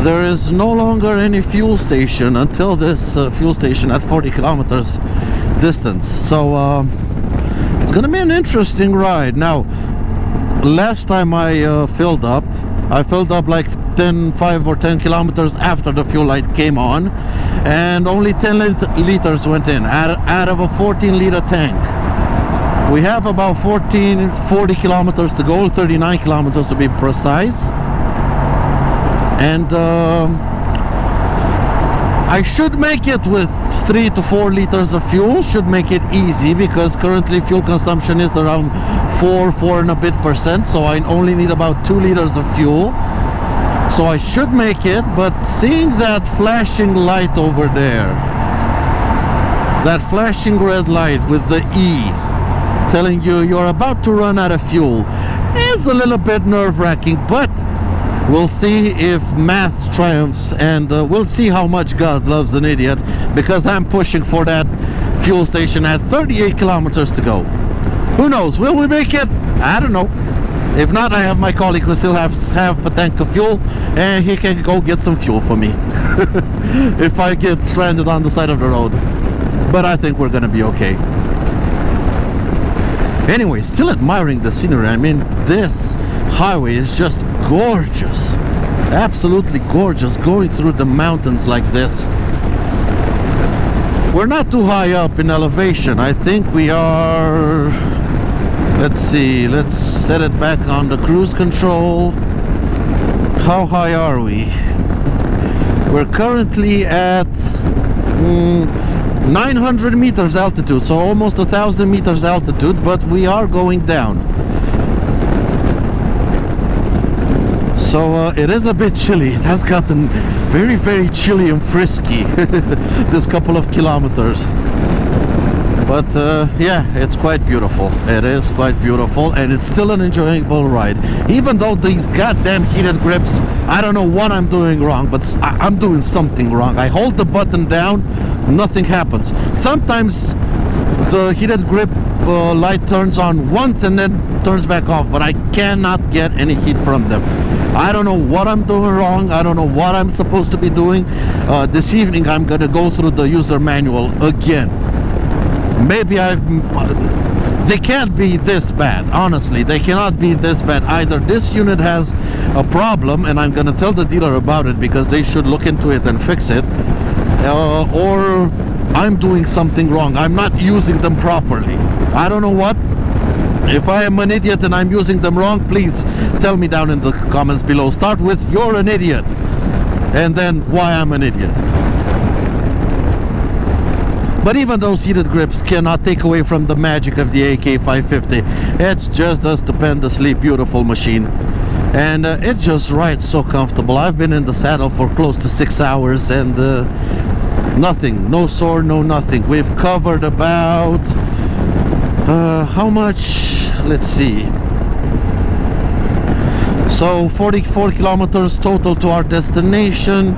there is no longer any fuel station until this fuel station at 40 kilometers distance. So it's gonna be an interesting ride. Now, last time I filled up like 5 or 10 kilometers after the fuel light came on, and only 10 liters went in out of a 14-liter tank. We have about 40 kilometers to go, 39 kilometers to be precise. And I should make it with 3 to 4 liters of fuel. Should make it easy, because currently fuel consumption is around 4 and a bit %, so I only need about 2 liters of fuel. So I should make it. But seeing that flashing light over there, that flashing red light with the E telling you you're about to run out of fuel, is a little bit nerve-wracking. But we'll see if math triumphs, and we'll see how much God loves an idiot, because I'm pushing for that fuel station at 38 kilometers to go. Who knows? Will we make it? I don't know. If not, I have my colleague who still has half a tank of fuel, and he can go get some fuel for me if I get stranded on the side of the road. But I think we're gonna be okay. Anyway, still admiring the scenery. I mean, this highway is just gorgeous, absolutely gorgeous, going through the mountains like this. We're not too high up in elevation. I think we are, let's see, let's set it back on the cruise control. How high are we? We're currently at 900 meters altitude, so almost 1,000 meters altitude, but we are going down. So it is a bit chilly. It has gotten very, very chilly and frisky this couple of kilometers. But yeah, it's quite beautiful. It is quite beautiful, and it's still an enjoyable ride. Even though these goddamn heated grips, I don't know what I'm doing wrong, but I'm doing something wrong. I hold the button down, nothing happens. Sometimes the heated grip light turns on once and then turns back off, but I cannot get any heat from them. I don't know what I'm doing wrong. I don't know what I'm supposed to be doing. This evening I'm gonna go through the user manual again. Maybe they can't be this bad. Honestly, they cannot be this bad. Either this unit has a problem, and I'm gonna tell the dealer about it, because they should look into it and fix it, or I'm doing something wrong. I'm not using them properly. I don't know what. If I am an idiot and I'm using them wrong, please tell me down in the comments below. Start with "you're an idiot," and then why I'm an idiot. But even those heated grips cannot take away from the magic of the AK550. It's just a stupendously beautiful machine. And it just rides so comfortable. I've been in the saddle for close to 6 hours and nothing, no sore, no nothing. We've covered about how much? Let's see. So 44 kilometers total to our destination.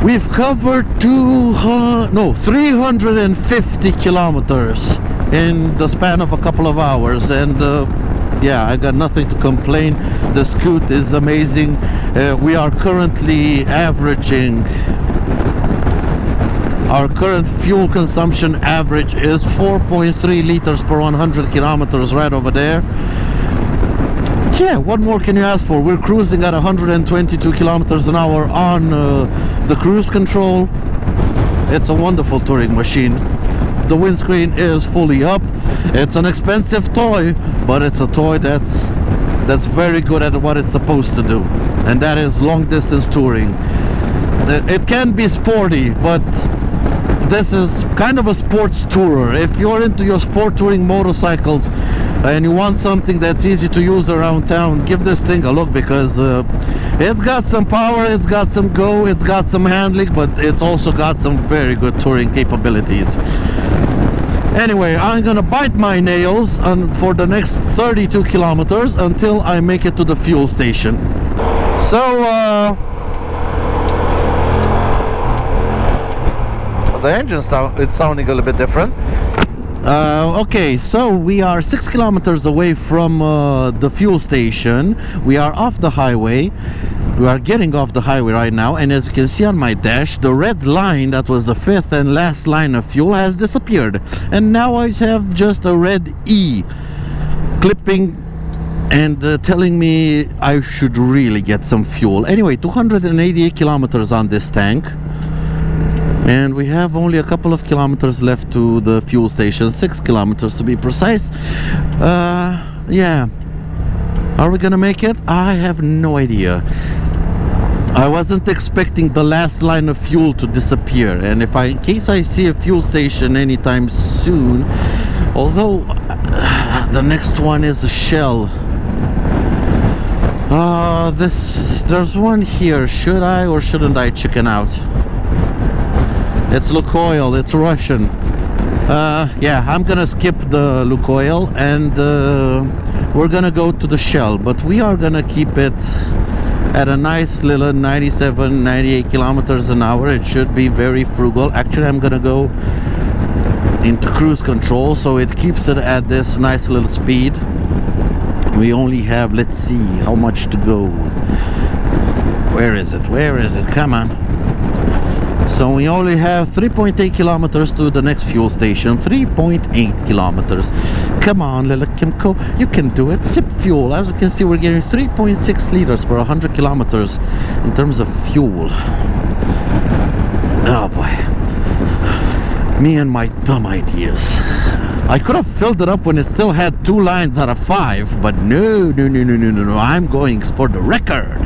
We've covered 350 kilometers in the span of a couple of hours, and yeah, I got nothing to complain. The scoot is amazing. We are currently averaging, our current fuel consumption average is 4.3 liters per 100 kilometers right over there. Yeah, what more can you ask for? We're cruising at 122 kilometers an hour on the cruise control. It's a wonderful touring machine. The windscreen is fully up. It's an expensive toy, but it's a toy that's very good at what it's supposed to do, and that is long distance touring. It can be sporty, but this is kind of a sports tourer. If you're into your sport touring motorcycles and you want something that's easy to use around town, give this thing a look, because it's got some power, it's got some go, it's got some handling, but it's also got some very good touring capabilities. Anyway, I'm gonna bite my nails for the next 32 kilometers until I make it to the fuel station. So the engine it's sounding a little bit different. Okay, so we are 6 kilometers away from the fuel station. We are off the highway. We are getting off the highway right now, and as you can see on my dash, the red line that was the 5th and last line of fuel has disappeared, and now I have just a red E clipping and telling me I should really get some fuel. Anyway, 288 kilometers on this tank, and we have only a couple of kilometers left to the fuel station, 6 kilometers to be precise. Yeah, are we gonna make it? I have no idea. I wasn't expecting the last line of fuel to disappear, and in case I see a fuel station anytime soon, although the next one is a Shell. There's one here. Should I or shouldn't I chicken out? It's Lukoil, it's Russian. Yeah, I'm gonna skip the Lukoil, and we're gonna go to the Shell, but we are gonna keep it at a nice little 97, 98 kilometers an hour. It should be very frugal. Actually, I'm gonna go into cruise control, so it keeps it at this nice little speed. We only have, let's see, how much to go. Where is it? Where is it? Come on. So we only have 3.8 kilometers to the next fuel station. 3.8 kilometers. Come on, little Kymco, you can do it. Sip fuel. As you can see, we're getting 3.6 liters per 100 kilometers in terms of fuel. Oh boy, me and my dumb ideas. I could have filled it up when it still had 2 lines out of 5, but no, I'm going for the record.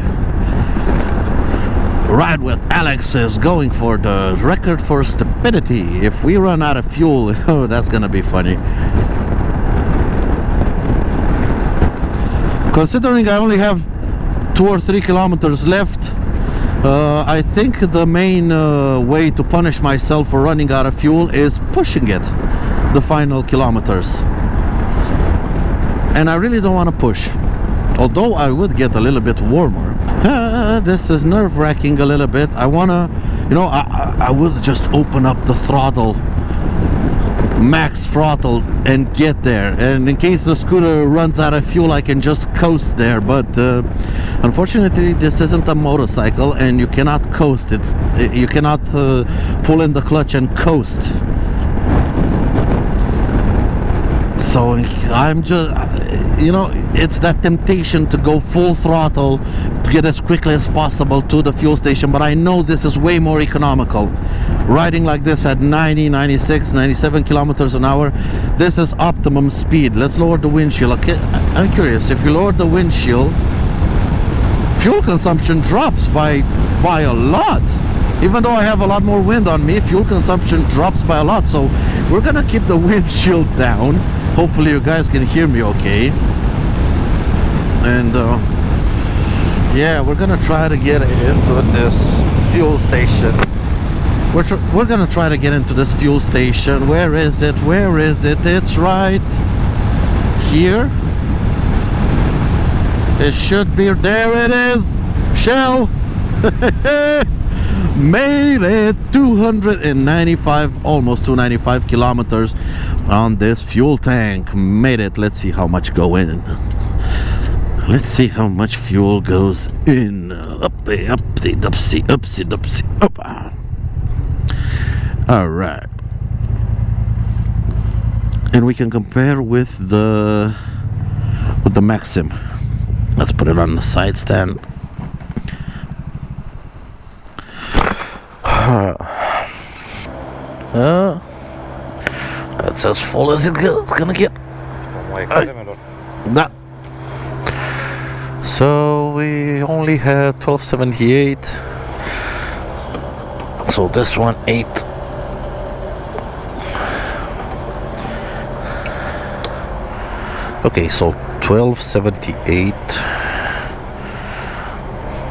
Ride with Alex is going for the record for stupidity. If we run out of fuel, oh, that's gonna be funny. Considering I only have 2 or 3 kilometers left, I think the main way to punish myself for running out of fuel is pushing it the final kilometers. And I really don't want to push, although I would get a little bit warmer. This is nerve-wracking a little bit. I wanna, you know, I would just open up the throttle, max throttle, and get there, and in case the scooter runs out of fuel, I can just coast there. But unfortunately, this isn't a motorcycle, and you cannot coast it. You cannot pull in the clutch and coast. So I'm just, you know, it's that temptation to go full throttle to get as quickly as possible to the fuel station, but I know this is way more economical. Riding like this at 90, 96, 97 kilometers an hour, this is optimum speed. Let's lower the windshield. Okay, I'm curious, if you lower the windshield, fuel consumption drops by a lot. Even though I have a lot more wind on me, fuel consumption drops by a lot. So we're gonna keep the windshield down. Hopefully you guys can hear me okay. And yeah, we're gonna try to get into this fuel station. We're gonna try to get into this fuel station. Where is it? Where is it? It's right here. It should be. There it is. Shell. Made it. 295, almost 295 kilometers on this fuel tank. Made it. Let's see how much go in. Let's see how much fuel goes in. Upsy, up. All right. And we can compare with the Maxim. Let's put it on the side stand. That's as full as it's gonna get. So we only had 1278. So this one 8. Okay, so 1278.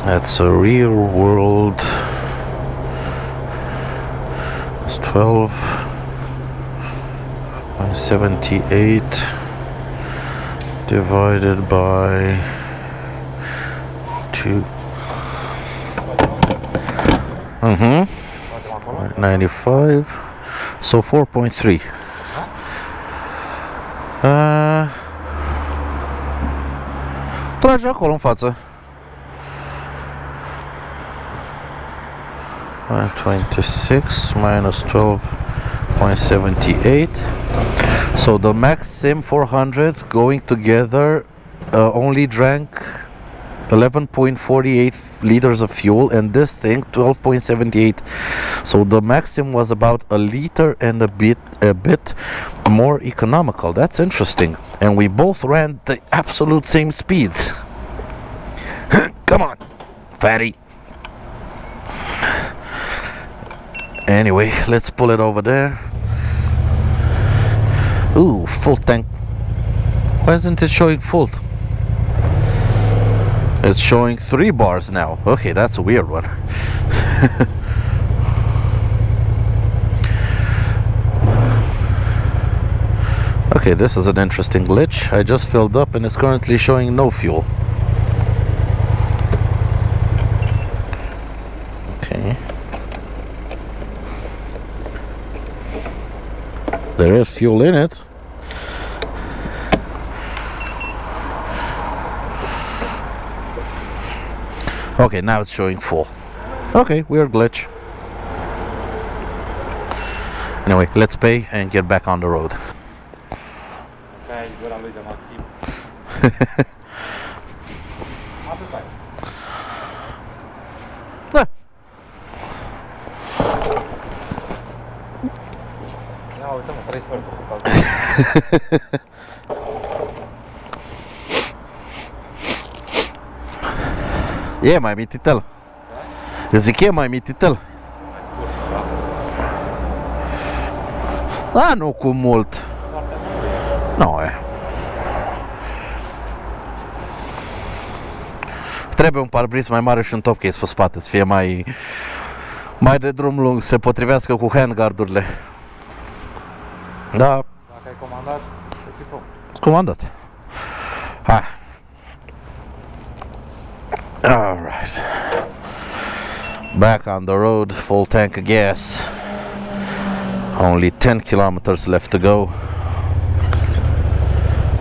That's a real world. It's 12.78 divided by 2. 95. So 4.3. Trage acolo în față. 126 minus 12.78. So the Maxim 400 going together only drank 11.48 liters of fuel, and this thing 12.78. So the Maxim was about a liter and a bit more economical. That's interesting. And we both ran the absolute same speeds. Come on, fatty. Anyway, let's pull it over there. Ooh, full tank. Why isn't it showing full? It's showing 3 bars now. Okay, that's a weird one. Okay, this is an interesting glitch. I just filled up and it's currently showing no fuel. Okay. There is fuel in it. Okay, now it's showing full. Okay, weird glitch. Anyway, let's pay and get back on the road. E mai mititel. Zic, e mai mititel. Da, nu cu mult. Nu e. Trebuie un parbriz mai mare și un top case pe spate, să fie mai de drum lung, să se potrivească cu handguard-urile. Da. Dacă ai comandat, echipăm. Comandat. Hai. Alright. Back on the road, full tank of gas. Only 10 kilometers left to go.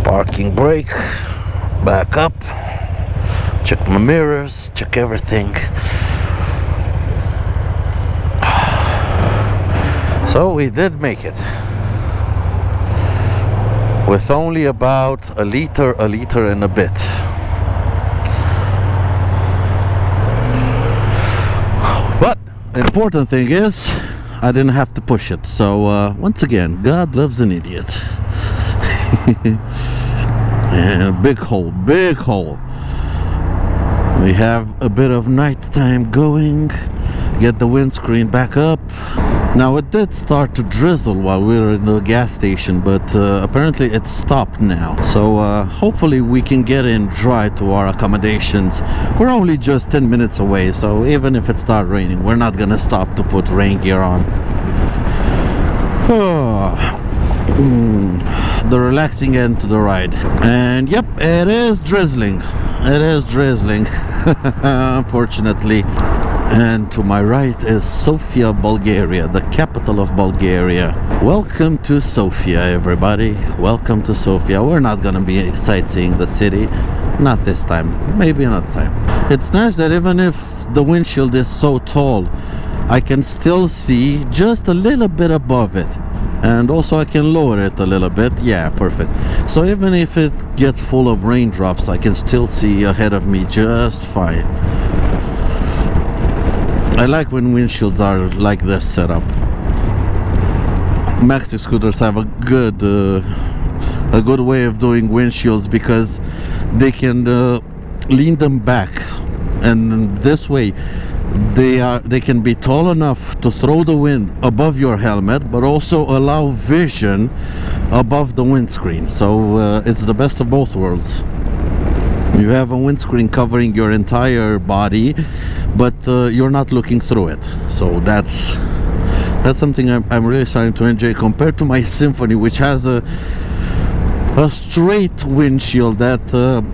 Parking brake. Back up. Check my mirrors, check everything. So we did make it. With only about a liter and a bit. But the important thing is I didn't have to push it. So once again, God loves an idiot. And big hole, big hole. We have a bit of nighttime going. get the windscreen back up. Now it did start to drizzle while we were in the gas station, but apparently it stopped now. So hopefully we can get in dry to our accommodations. We're only just 10 minutes away, so even if it starts raining, we're not gonna stop to put rain gear on. The relaxing end to the ride. And yep, it is drizzling. It is drizzling, unfortunately. And to my right is Sofia, Bulgaria, the capital of Bulgaria. Welcome to Sofia, everybody. Welcome to Sofia. We're not gonna be sightseeing the city. Not this time. Maybe another time. It's nice that even if the windshield is so tall, I can still see just a little bit above it. And also I can lower it a little bit. Yeah, perfect. So even if it gets full of raindrops, I can still see ahead of me just fine. I like when windshields are like this setup. Maxi scooters have a good way of doing windshields because they can lean them back, and this way they can be tall enough to throw the wind above your helmet, but also allow vision above the windscreen. So it's the best of both worlds. You have a windscreen covering your entire body, but you're not looking through it. So that's something I'm really starting to enjoy compared to my Symphony, which has a straight windshield that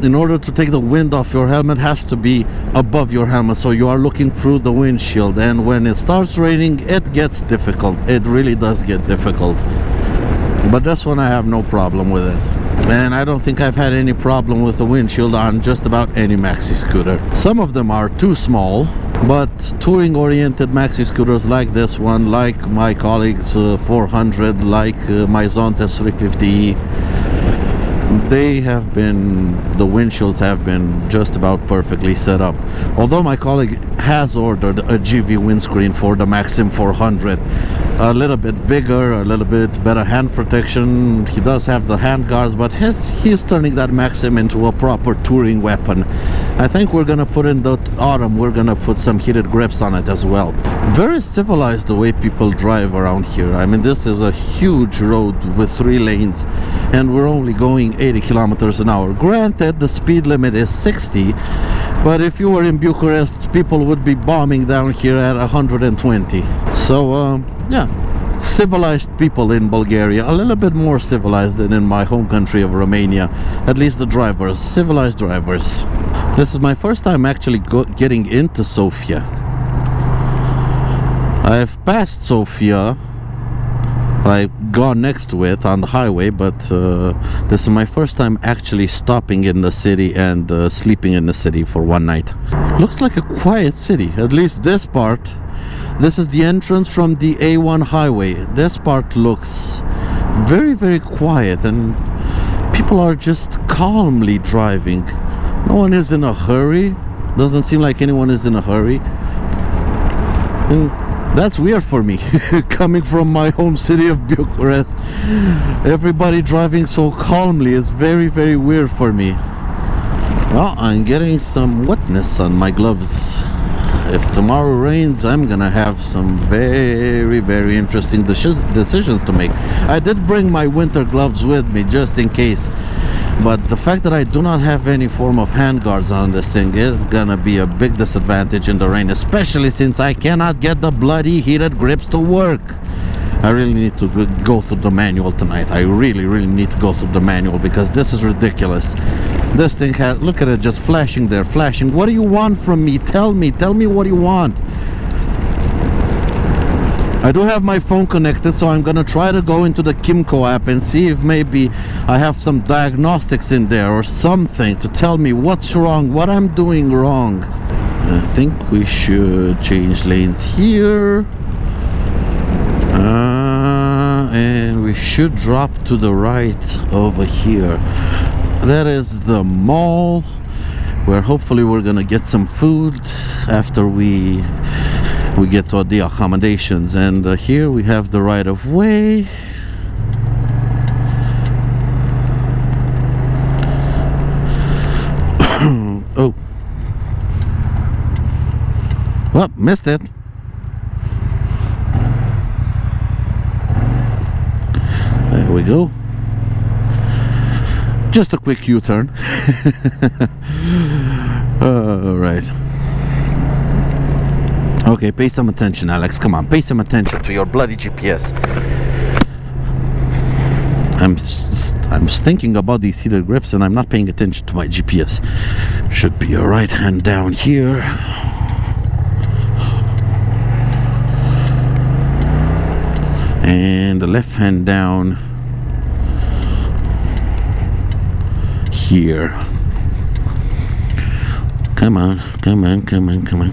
in order to take the wind off your helmet has to be above your helmet, so you are looking through the windshield. And when it starts raining, it gets difficult. It really does get difficult. But this one I have no problem with it. And I don't think I've had any problem with the windshield on just about any maxi scooter. Some of them are too small, but touring oriented maxi scooters like this one, like my colleague's 400, like my Zontes 350, the windshields have been just about perfectly set up. Although my colleague has ordered a GV windscreen for the Maxim 400, a little bit bigger, a little bit better hand protection. He does have the hand guards, but he's turning that Maxim into a proper touring weapon. I think we're gonna put in the autumn, we're gonna put some heated grips on it as well. Very civilized the way people drive around here. I mean, this is a huge road with 3 lanes, and we're only going 80 kilometers an hour. Granted, the speed limit is 60, but if you were in Bucharest, people would be bombing down here at 120. So yeah, civilized people in Bulgaria, a little bit more civilized than in my home country of Romania. At least the drivers, civilized drivers. This is my first time actually getting into Sofia. I've passed Sofia, I've gone next to it on the highway, but this is my first time actually stopping in the city and sleeping in the city for one night. Looks like a quiet city, at least this part. This is the entrance from the A1 highway. This part looks very, very quiet, and people are just calmly driving. No one is in a hurry. Doesn't seem like anyone is in a hurry. And that's weird for me, coming from my home city of Bucharest. Everybody driving so calmly is very, very weird for me. Well, I'm getting some wetness on my gloves. If tomorrow rains, I'm gonna have some very, very interesting decisions to make. I did bring my winter gloves with me just in case, but the fact that I do not have any form of handguards on this thing is gonna be a big disadvantage in the rain, especially since I cannot get the bloody heated grips to work. I really need to go through the manual tonight. I really, really need to go through the manual because this is ridiculous. This thing has, look at it, just flashing there, flashing. What do you want from me? Tell me what you want. I do have my phone connected, so I'm gonna try to go into the Kymco app and see if maybe I have some diagnostics in there or something to tell me what's wrong, what I'm doing wrong. I think we should change lanes here. And we should drop to the right over here. That is the mall, where hopefully we're gonna get some food after we get to the accommodations. And here we have the right of way. Oh, well, missed it. we go. Just a quick U-turn. Alright. Okay, pay some attention, Alex. Come on, pay some attention to your bloody GPS. I'm thinking about these heated grips and I'm not paying attention to my GPS. Should be a right hand down here. And the left hand down here. Come on, come on, come on, come on.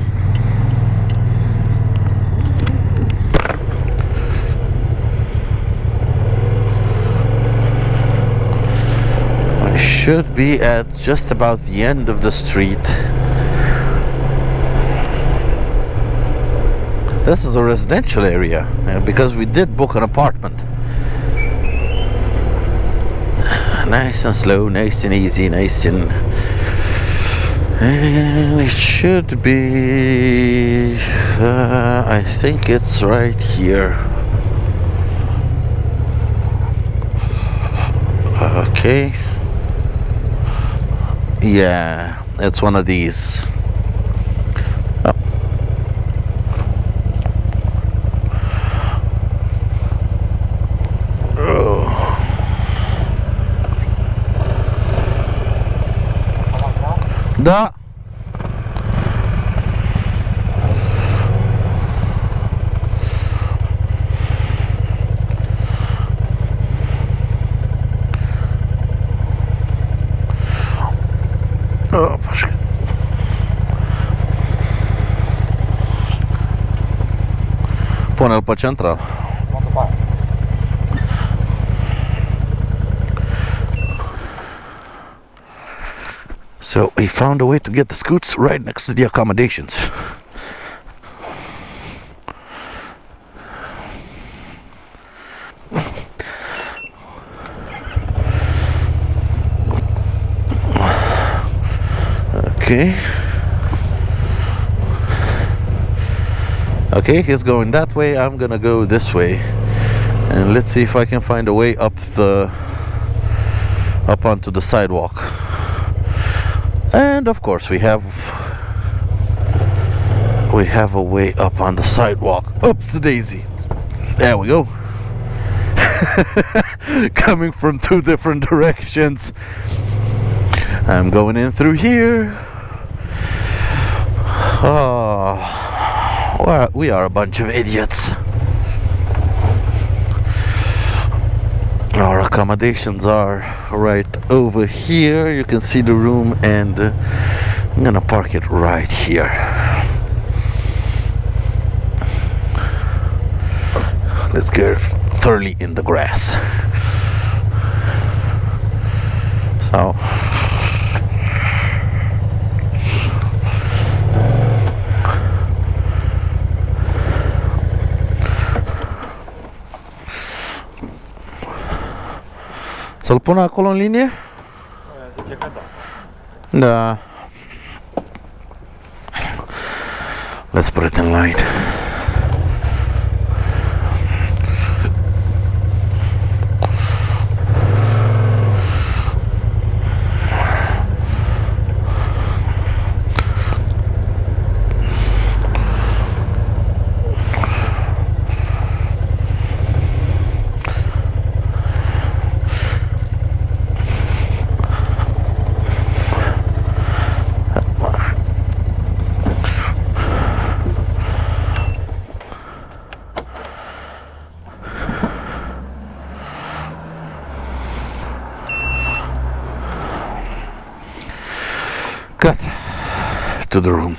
I should be at just about the end of the street. This is a residential area because we did book an apartment. Nice and slow, nice and easy, nice and it should be I think it's right here. Okay, yeah, it's one of these. Да. Опашка. Понял, по центру. So we found a way to get the scoots right next to the accommodations. Okay. Okay, he's going that way, I'm gonna go this way. And let's see if I can find a way up onto the sidewalk. And of course we have a way up on the sidewalk. Oops, daisy. There we go. Coming from two different directions. I'm going in through here. Oh, well, we are a bunch of idiots. Our accommodations are right over here. You can see the room, and I'm gonna park it right here. Let's get thoroughly in the grass. So să-l pun acolo în linie? Zice că da. Da. Let's put it in line. Cut to the room.